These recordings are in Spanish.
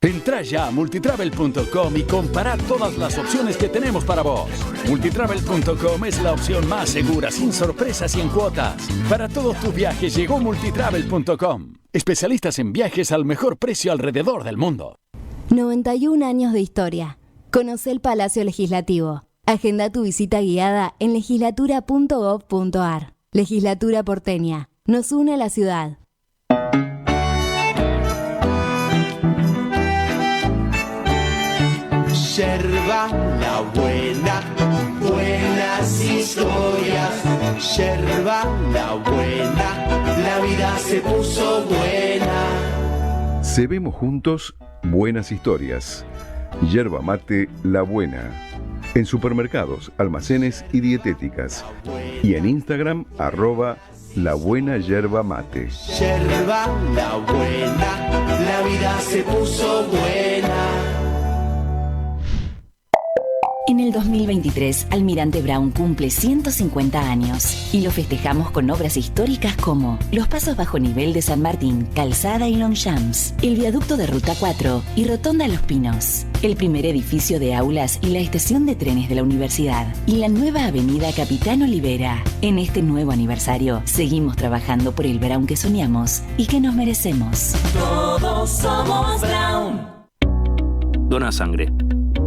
Entrá ya a multitravel.com y compará todas las opciones que tenemos para vos. Multitravel.com es la opción más segura, sin sorpresas y en cuotas. Para todos tus viajes llegó multitravel.com. Especialistas en viajes al mejor precio alrededor del mundo. 91 años de historia. Conoce el Palacio Legislativo. Agenda tu visita guiada en legislatura.gov.ar. Legislatura porteña. Nos une a la ciudad. Yerba la buena, buenas historias. Yerba la buena, la vida se puso buena. Cebemos juntos buenas historias. Yerba mate la buena. En supermercados, almacenes y dietéticas. Y en Instagram, @labuenayerba-mate. Yerba la buena, la vida se puso buena. En el 2023, Almirante Brown cumple 150 años y lo festejamos con obras históricas como los pasos bajo nivel de San Martín, Calzada y Longchamps, el viaducto de Ruta 4 y Rotonda Los Pinos, el primer edificio de aulas y la estación de trenes de la universidad y la nueva avenida Capitán Olivera. En este nuevo aniversario, seguimos trabajando por el Brown que soñamos y que nos merecemos. Todos somos Brown. Dona sangre.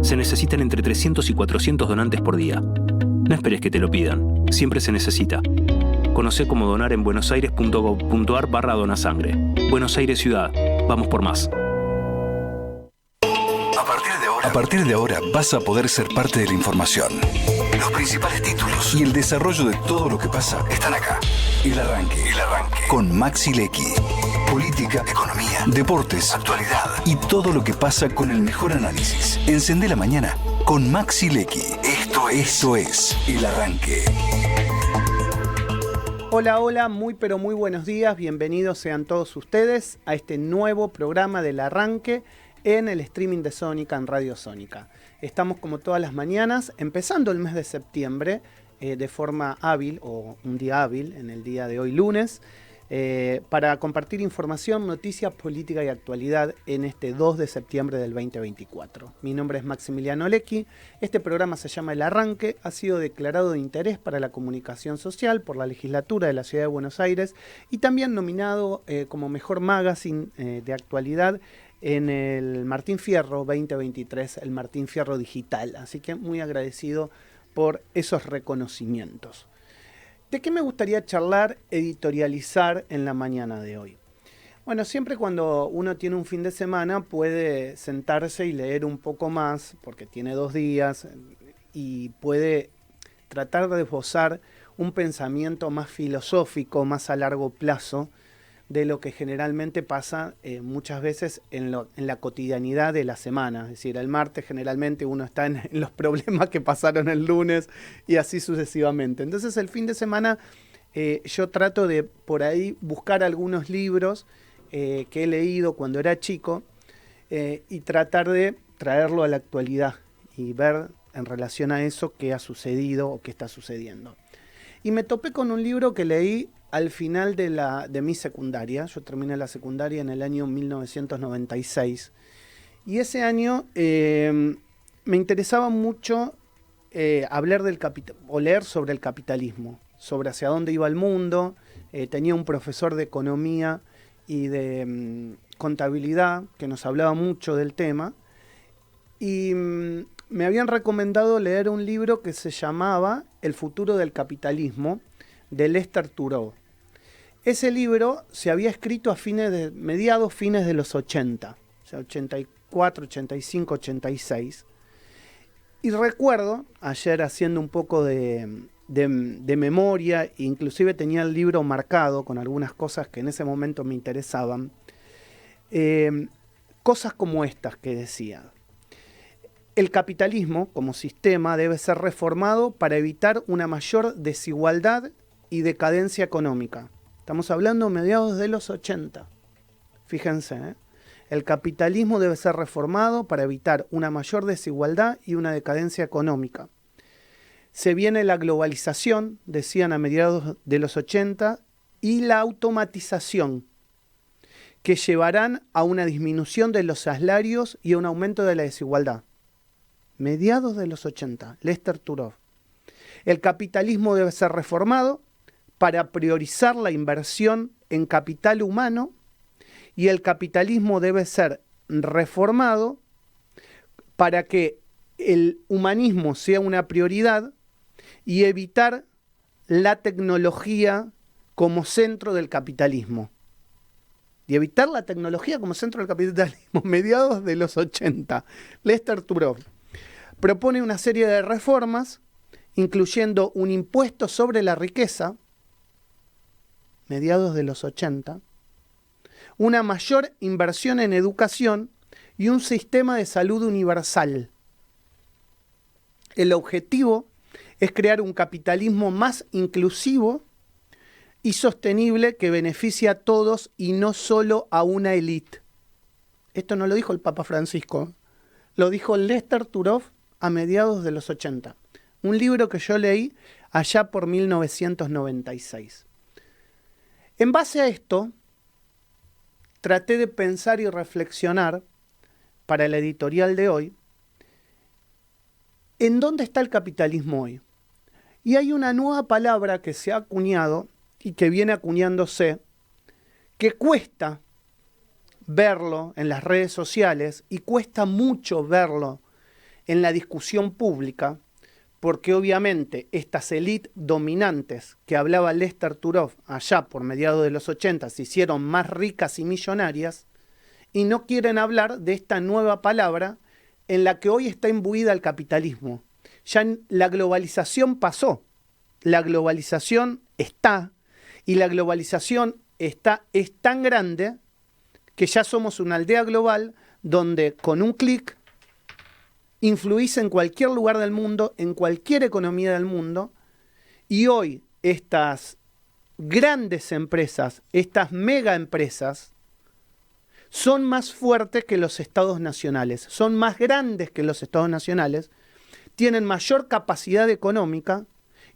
Se necesitan entre 300 y 400 donantes por día. No esperes que te lo pidan. Siempre se necesita. Conoce cómo donar en buenosaires.gov.ar/donasangre. Buenos Aires Ciudad. Vamos por más. A partir de ahora vas a poder ser parte de la información. Los principales títulos y el desarrollo de todo lo que pasa están acá. El arranque. Con Maxi Lecky. Política, economía, deportes, actualidad y todo lo que pasa con el mejor análisis. Encendé la mañana con Maxi Lecky. Esto es El Arranque. Hola, muy buenos días. Bienvenidos sean todos ustedes a este nuevo programa del Arranque en el streaming de Sónica, en Radio Sónica. Estamos como todas las mañanas, empezando el mes de septiembre de forma hábil o un día hábil, en el día de hoy lunes, para compartir información, noticias, política y actualidad en este 2 de septiembre del 2024. Mi nombre es Maximiliano Lecky. Este programa se llama El Arranque, ha sido declarado de interés para la comunicación social por la legislatura de la Ciudad de Buenos Aires y también nominado como mejor magazine de actualidad en el Martín Fierro 2023, el Martín Fierro Digital. Así que muy agradecido por esos reconocimientos. ¿De qué me gustaría charlar, editorializar en la mañana de hoy? Bueno, siempre cuando uno tiene un fin de semana puede sentarse y leer un poco más, porque tiene 2 días, y puede tratar de esbozar un pensamiento más filosófico, más a largo plazo, de lo que generalmente pasa muchas veces en la cotidianidad de la semana. Es decir, el martes generalmente uno está en los problemas que pasaron el lunes y así sucesivamente. Entonces el fin de semana yo trato de por ahí buscar algunos libros que he leído cuando era chico y tratar de traerlo a la actualidad y ver en relación a eso qué ha sucedido o qué está sucediendo. Y me topé con un libro que leí al final de mi secundaria. Yo terminé la secundaria en el año 1996. Y ese año me interesaba mucho hablar o leer sobre el capitalismo, sobre hacia dónde iba el mundo. Tenía un profesor de economía y de contabilidad que nos hablaba mucho del tema. Y me habían recomendado leer un libro que se llamaba El futuro del capitalismo, de Lester Thurow. Ese libro se había escrito a fines de los 80, o sea, 84, 85, 86. Y recuerdo, ayer haciendo un poco de memoria, inclusive tenía el libro marcado con algunas cosas que en ese momento me interesaban, cosas como estas que decía. El capitalismo como sistema debe ser reformado para evitar una mayor desigualdad y decadencia económica. Estamos hablando mediados de los 80. Fíjense, el capitalismo debe ser reformado para evitar una mayor desigualdad y una decadencia económica. Se viene la globalización, decían a mediados de los 80, y la automatización, que llevarán a una disminución de los salarios y a un aumento de la desigualdad. Mediados de los 80, Lester Turov. El capitalismo debe ser reformado para priorizar la inversión en capital humano y el capitalismo debe ser reformado para que el humanismo sea una prioridad y evitar la tecnología como centro del capitalismo. Y evitar la tecnología como centro del capitalismo, mediados de los 80. Lester Turov propone una serie de reformas, incluyendo un impuesto sobre la riqueza, mediados de los 80, una mayor inversión en educación y un sistema de salud universal. El objetivo es crear un capitalismo más inclusivo y sostenible que beneficie a todos y no solo a una élite. Esto no lo dijo el Papa Francisco, lo dijo Lester Turov a mediados de los 80. Un libro que yo leí allá por 1996. En base a esto, traté de pensar y reflexionar para el editorial de hoy, ¿en dónde está el capitalismo hoy? Y hay una nueva palabra que se ha acuñado y que viene acuñándose, que cuesta verlo en las redes sociales y cuesta mucho verlo en la discusión pública, porque obviamente estas élites dominantes que hablaba Lester Turov allá por mediados de los 80 se hicieron más ricas y millonarias y no quieren hablar de esta nueva palabra en la que hoy está imbuida el capitalismo. Ya la globalización pasó, la globalización está, y la globalización es tan grande que ya somos una aldea global donde con un clic influís en cualquier lugar del mundo, en cualquier economía del mundo, y hoy estas grandes empresas, estas mega empresas, son más fuertes que los estados nacionales, son más grandes que los estados nacionales, tienen mayor capacidad económica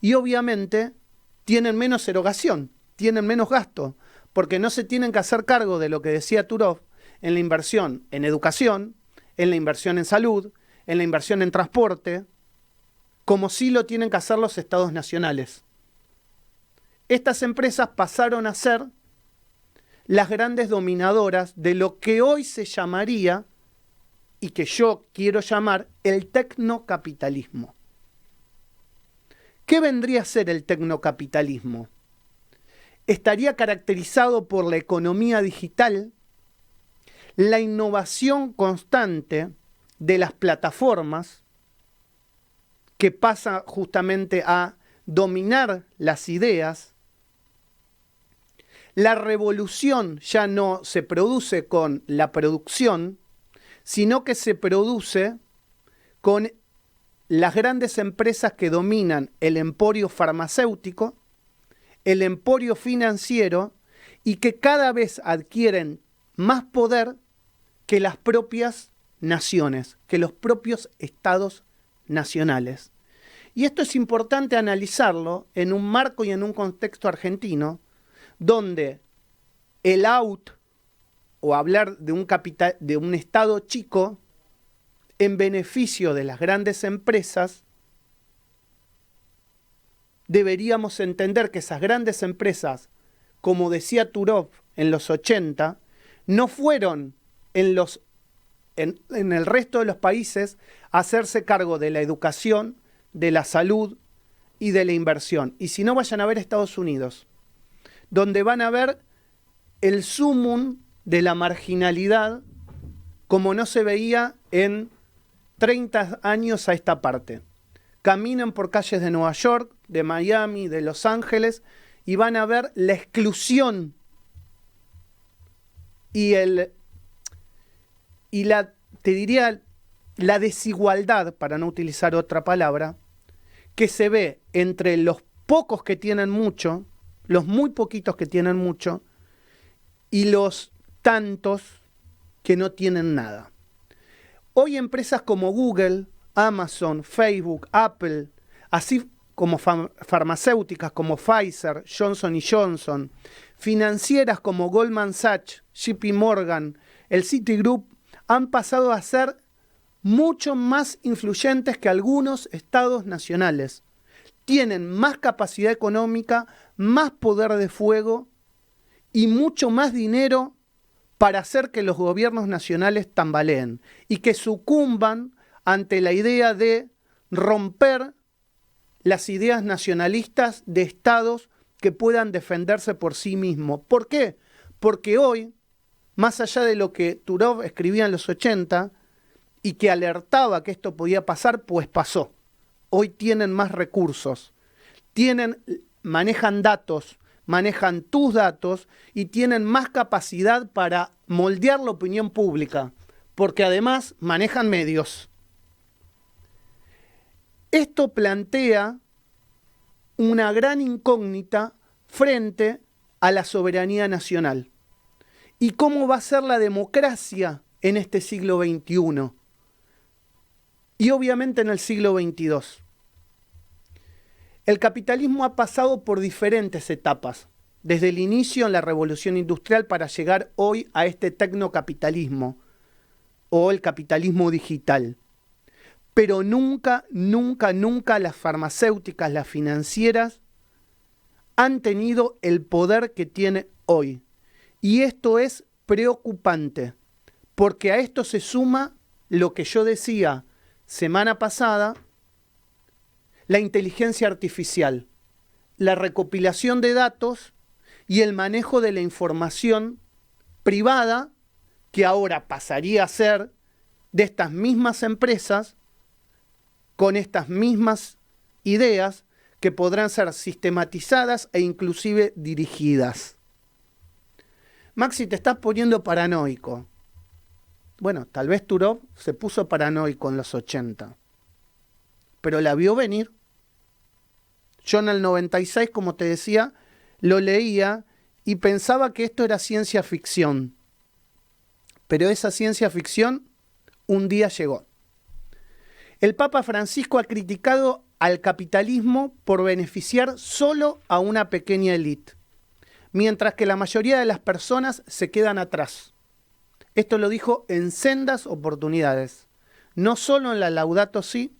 y obviamente tienen menos erogación, tienen menos gasto, porque no se tienen que hacer cargo de lo que decía Turov en la inversión en educación, en la inversión en salud, en la inversión en transporte, como sí lo tienen que hacer los estados nacionales. Estas empresas pasaron a ser las grandes dominadoras de lo que hoy se llamaría, y que yo quiero llamar, el tecnocapitalismo. ¿Qué vendría a ser el tecnocapitalismo? Estaría caracterizado por la economía digital, la innovación constante de las plataformas, que pasa justamente a dominar las ideas. La revolución ya no se produce con la producción, sino que se produce con las grandes empresas que dominan el emporio farmacéutico, el emporio financiero, y que cada vez adquieren más poder que las propias naciones, que los propios estados nacionales. Y esto es importante analizarlo en un marco y en un contexto argentino, donde el out, o hablar de un estado chico, en beneficio de las grandes empresas, deberíamos entender que esas grandes empresas, como decía Turov en los 80, no fueron en el resto de los países a hacerse cargo de la educación, de la salud y de la inversión. Y si no, vayan a ver Estados Unidos, donde van a ver el sumum de la marginalidad como no se veía en 30 años a esta parte. Caminan por calles de Nueva York, de Miami, de Los Ángeles, y van a ver la exclusión y la desigualdad, para no utilizar otra palabra, que se ve entre los pocos que tienen mucho, los muy poquitos que tienen mucho, y los tantos que no tienen nada. Hoy empresas como Google, Amazon, Facebook, Apple, así como farmacéuticas como Pfizer, Johnson & Johnson, financieras como Goldman Sachs, JP Morgan, el Citigroup, han pasado a ser mucho más influyentes que algunos estados nacionales. Tienen más capacidad económica, más poder de fuego y mucho más dinero para hacer que los gobiernos nacionales tambaleen y que sucumban ante la idea de romper las ideas nacionalistas de estados que puedan defenderse por sí mismos. ¿Por qué? Porque hoy, más allá de lo que Turov escribía en los 80 y que alertaba que esto podía pasar, pues pasó. Hoy tienen más recursos, manejan datos, manejan tus datos y tienen más capacidad para moldear la opinión pública, porque además manejan medios. Esto plantea una gran incógnita frente a la soberanía nacional. ¿Y cómo va a ser la democracia en este siglo XXI? Y obviamente en el siglo XXII. El capitalismo ha pasado por diferentes etapas, desde el inicio en la revolución industrial para llegar hoy a este tecnocapitalismo o el capitalismo digital. Pero nunca las farmacéuticas, las financieras, han tenido el poder que tiene hoy. Y esto es preocupante, porque a esto se suma lo que yo decía semana pasada, la inteligencia artificial, la recopilación de datos y el manejo de la información privada, que ahora pasaría a ser de estas mismas empresas, con estas mismas ideas que podrán ser sistematizadas e inclusive dirigidas. Maxi, te estás poniendo paranoico. Bueno, tal vez Turov se puso paranoico en los 80, pero la vio venir. Yo en el 96, como te decía, lo leía y pensaba que esto era ciencia ficción. Pero esa ciencia ficción un día llegó. El Papa Francisco ha criticado al capitalismo por beneficiar solo a una pequeña élite, mientras que la mayoría de las personas se quedan atrás. Esto lo dijo en sendas oportunidades, no solo en la Laudato Si,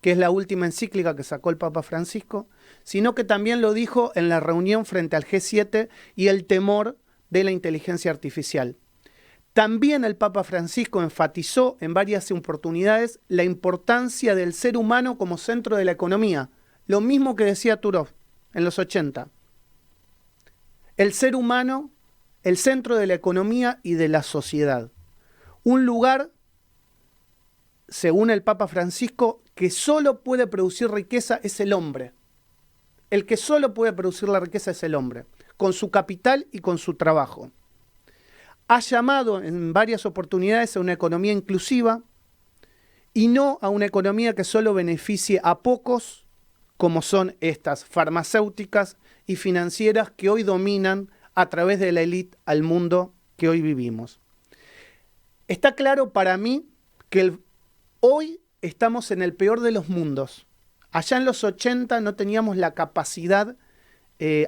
que es la última encíclica que sacó el Papa Francisco, sino que también lo dijo en la reunión frente al G7 y el temor de la inteligencia artificial. También el Papa Francisco enfatizó en varias oportunidades la importancia del ser humano como centro de la economía, lo mismo que decía Turov en los 80. El ser humano, el centro de la economía y de la sociedad. Un lugar, según el Papa Francisco, que solo puede producir riqueza es el hombre. El que solo puede producir la riqueza es el hombre, con su capital y con su trabajo. Ha llamado en varias oportunidades a una economía inclusiva y no a una economía que solo beneficie a pocos, como son estas farmacéuticas y financieras que hoy dominan a través de la élite al mundo que hoy vivimos. Está claro para mí que hoy estamos en el peor de los mundos. Allá en los 80 no teníamos la capacidad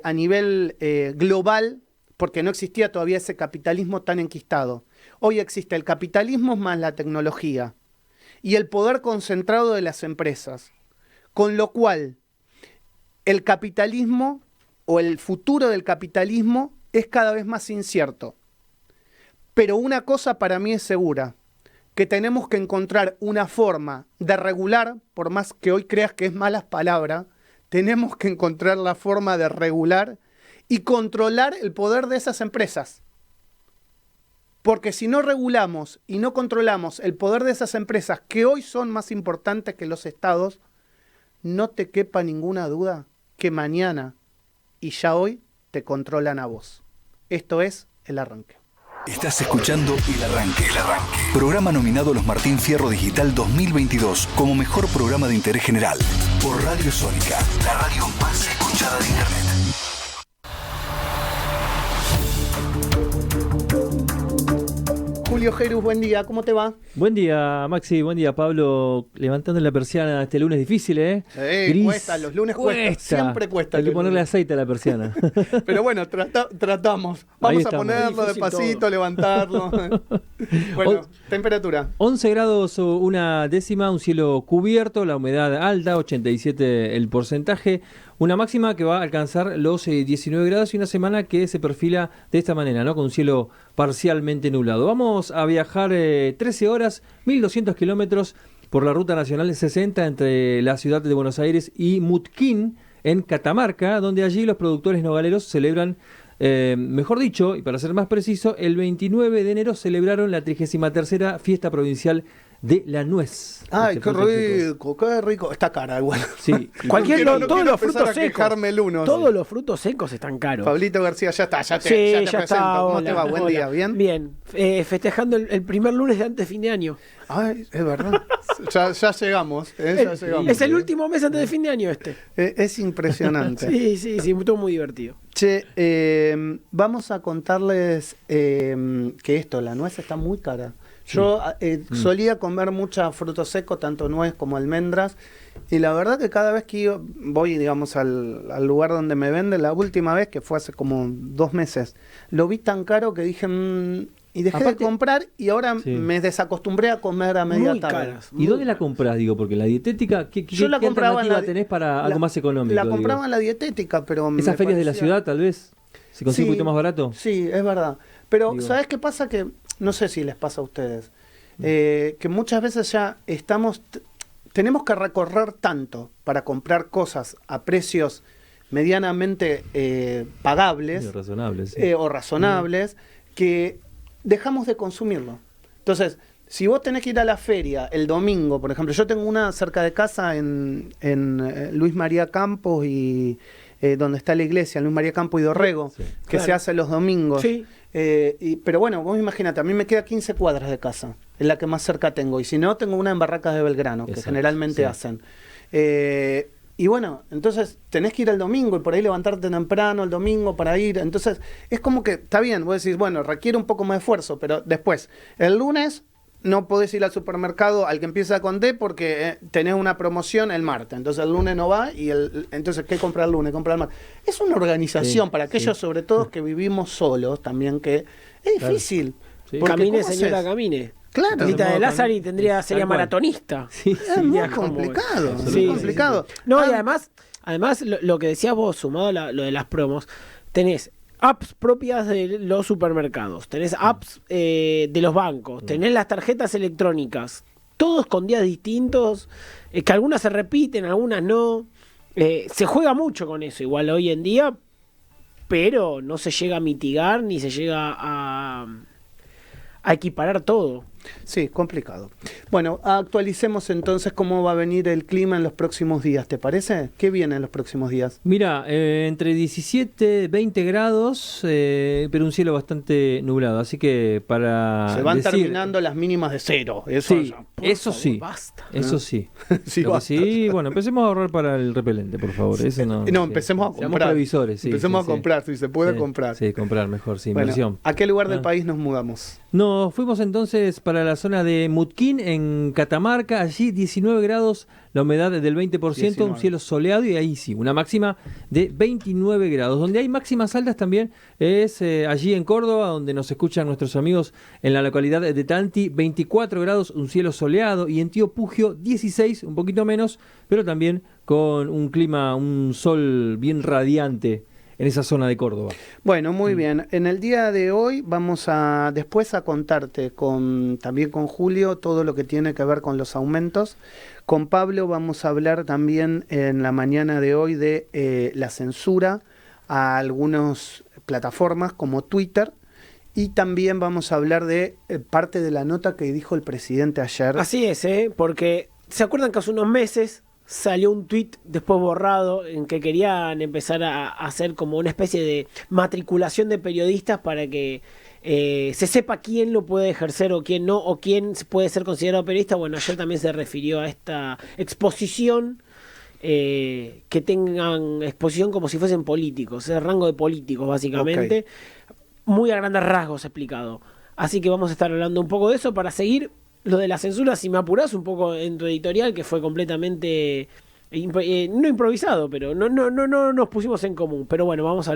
a nivel global, porque no existía todavía ese capitalismo tan enquistado. Hoy existe el capitalismo más la tecnología y el poder concentrado de las empresas, con lo cual el capitalismo o el futuro del capitalismo es cada vez más incierto. Pero una cosa para mí es segura, que tenemos que encontrar una forma de regular, por más que hoy creas que es malas palabras, tenemos que encontrar la forma de regular y controlar el poder de esas empresas. Porque si no regulamos y no controlamos el poder de esas empresas, que hoy son más importantes que los estados, no te quepa ninguna duda que mañana y ya hoy te controlan a vos. Esto es El Arranque. Estás escuchando El Arranque. Programa nominado a los Martín Fierro Digital 2022 como mejor programa de interés general por Radio Sónica, la radio más escuchada de Internet. Julio Julio Jerus, buen día, ¿cómo te va? Buen día, Maxi, buen día, Pablo. Levantando la persiana este lunes difícil, ¿eh? Sí, cuesta, los lunes cuesta, siempre cuesta. Hay que ponerle aceite a la persiana. Pero bueno, tratamos. Vamos a ponerlo despacito, todo. Levantarlo. Bueno, temperatura. 11 grados, una décima, un cielo cubierto, la humedad alta, 87 el porcentaje. Una máxima que va a alcanzar los 19 grados y una semana que se perfila de esta manera, ¿no? Con un cielo parcialmente nublado. Vamos a viajar 13 horas, 1.200 kilómetros por la ruta nacional 60 entre la ciudad de Buenos Aires y Mutquín, en Catamarca, donde allí los productores nogaleros celebran, mejor dicho, y para ser más preciso, el 29 de enero celebraron la 33ª fiesta provincial de la nuez. Ay, qué rico, qué rico. Está cara igual. Sí. Todos los frutos secos. Todos Sí. los frutos secos están caros. Pablito García, ya está, ya te presento. Está, ¿Cómo hola, te va? Buen hola. día, ¿bien? Bien. Festejando el primer lunes de antes de fin de año. Ay, es verdad. ya llegamos. Ya llegamos. Es el último mes antes de fin de año este. Es impresionante. Sí, estuvo muy divertido. Che, vamos a contarles que la nuez está muy cara. Yo solía comer mucha frutos secos, tanto nuez como almendras, y la verdad que cada vez que voy, digamos, al lugar donde me venden, la última vez, que fue hace como 2 meses, lo vi tan caro que dije, y dejé de comprar, y ahora me desacostumbré a comer a media muy tarde. Caras. ¿Y dónde la compras? Digo, porque la dietética, ¿qué alternativa tenés para algo más económico? La compraba en la dietética, pero... ¿Esas ferias de la ciudad, tal vez? ¿Se consigue un poquito más barato? Sí, es verdad. Pero, ¿sabés qué pasa? Que no sé si les pasa a ustedes. Que muchas veces ya tenemos que recorrer tanto para comprar cosas a precios medianamente pagables o razonables, que dejamos de consumirlo. Entonces, si vos tenés que ir a la feria el domingo, por ejemplo, yo tengo una cerca de casa en Luis María Campos y donde está la iglesia, Luis María Campos y Dorrego, que se hace los domingos. Sí. Pero bueno, vos imagínate, a mí me queda 15 cuadras de casa, es la que más cerca tengo, y si no, tengo una en Barracas de Belgrano, que generalmente hacen. Y bueno, entonces tenés que ir el domingo y por ahí levantarte temprano el domingo para ir. Entonces es como que, está bien, vos decís, bueno, requiere un poco más de esfuerzo, pero después, el lunes no podés ir al supermercado al que empieza con D porque tenés una promoción el martes. Entonces el lunes no va y entonces ¿qué comprar el lunes? Comprar el martes. Es una organización para aquellos, sobre todo, que vivimos solos también, que es difícil. Sí. Camine, señora, camine. Claro. Lita de Lázari sería maratonista. Es muy complicado. Sí, complicado. No, y además lo que decías vos, sumado a lo de las promos, tenés apps propias de los supermercados, tenés apps de los bancos, tenés las tarjetas electrónicas, todos con días distintos, que algunas se repiten, algunas no. Se juega mucho con eso, igual hoy en día, pero no se llega a mitigar ni se llega a equiparar todo. Sí, complicado. Bueno, actualicemos entonces cómo va a venir el clima en los próximos días, ¿te parece? ¿Qué viene en los próximos días? Mira, entre 17, 20 grados, pero un cielo bastante nublado, así que para se van terminando las mínimas de 0. Eso sí, eso favor, sí. Basta. Eso sí. Sí, bueno, empecemos a ahorrar para el repelente, por favor. Eso no, empecemos a comprar. Seamos previsores, sí. Empecemos a comprar, si se puede comprar. Sí, comprar mejor, sí, inversión. ¿A qué lugar del país nos mudamos? Nos fuimos entonces para la zona de Mutquín, en Catamarca, allí 19 grados, la humedad del 20%, 19. Un cielo soleado y ahí sí, una máxima de 29 grados. Donde hay máximas altas también es allí en Córdoba, donde nos escuchan nuestros amigos en la localidad de Tanti, 24 grados, un cielo soleado, y en Tío Pugio 16, un poquito menos, pero también con un clima, un sol bien radiante en esa zona de Córdoba. Bueno, muy bien. En el día de hoy vamos después a contarte también con Julio todo lo que tiene que ver con los aumentos. Con Pablo vamos a hablar también en la mañana de hoy de la censura a algunas plataformas como Twitter. Y también vamos a hablar de parte de la nota que dijo el presidente ayer. Así es, porque ¿se acuerdan que hace unos meses salió un tuit después borrado en que querían empezar a hacer como una especie de matriculación de periodistas para que se sepa quién lo puede ejercer o quién no, o quién puede ser considerado periodista? Bueno, ayer también se refirió a esta exposición, que tengan exposición como si fuesen políticos, rango de políticos básicamente, muy a grandes rasgos explicado. Así que vamos a estar hablando un poco de eso para seguir lo de la censura, si me apurás un poco en tu editorial, que fue completamente no improvisado, pero no nos pusimos en común. Pero bueno, vamos a hablar